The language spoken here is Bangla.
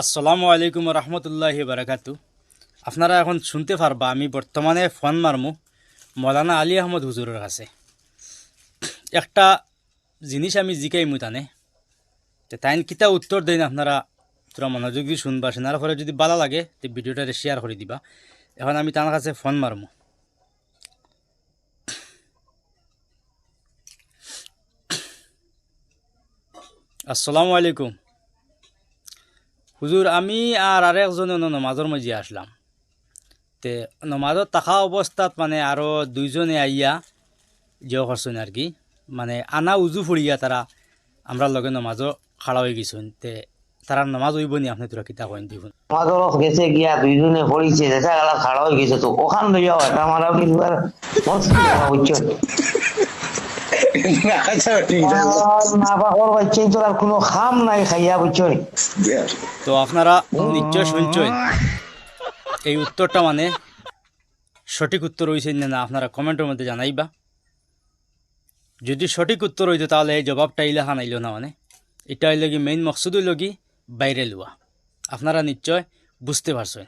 আসসালামু আলাইকুম রহমতুল্লাহি বারাকাতু। আপনারা এখন শুনতে পারবা আমি বর্তমানে ফোন মারমু মৌলানা আলী আহমদ হুজুরের কাছে। একটা জিনিস আমি জিকাইমু তানে, তাইন কিতা উত্তর দেন আপনারা তোরা মনোযোগ দিয়ে শুনবা। শোনার পরে যদি ভালো লাগে তো ভিডিওটা শেয়ার করে দিবা। এখন আমি তার কাছে ফোন মারমু। আসসালামু আলাইকুম হুজুর, আমি আর আরেকজনে নমাজের মাঝে আসলাম। তে নমাজত থাকা অবস্থাত মানে আরও দুইজনে আইয়া যে করছেন আর কি, মানে আনা উজু ফুড়িয়া তারা আমরা লগে নমাজও খাড়া হয়ে গেছেন। তে তারা নমাজ হইব নি? আপনি তোরা কিতা কইন দেখুন। আমাদেরও গেছে গিয়া দুইজনে পড়িছে দেখা গেল খাড়া হয়ে গেছে, তো ওখান লইয়া এটা মারা কিন্তু আর বুঝছো না পাকর বাচ্চাই তো আর কোনো খাম নাই খাইয়া বুঝছো। তো আপনারা নিশ্চয় শুনছেন এই উত্তরটা মানে সঠিক উত্তর হয়েছে না আপনারা কমেন্টের মধ্যে জানাইবা। যদি সঠিক উত্তর হইতো তাহলে এই জবাবটা ইলাহান আইল না, মানে এটা হইল কি মেইন মকসুদ হইল কি বাইরে লওয়া। আপনারা নিশ্চয় বুঝতে পারছেন।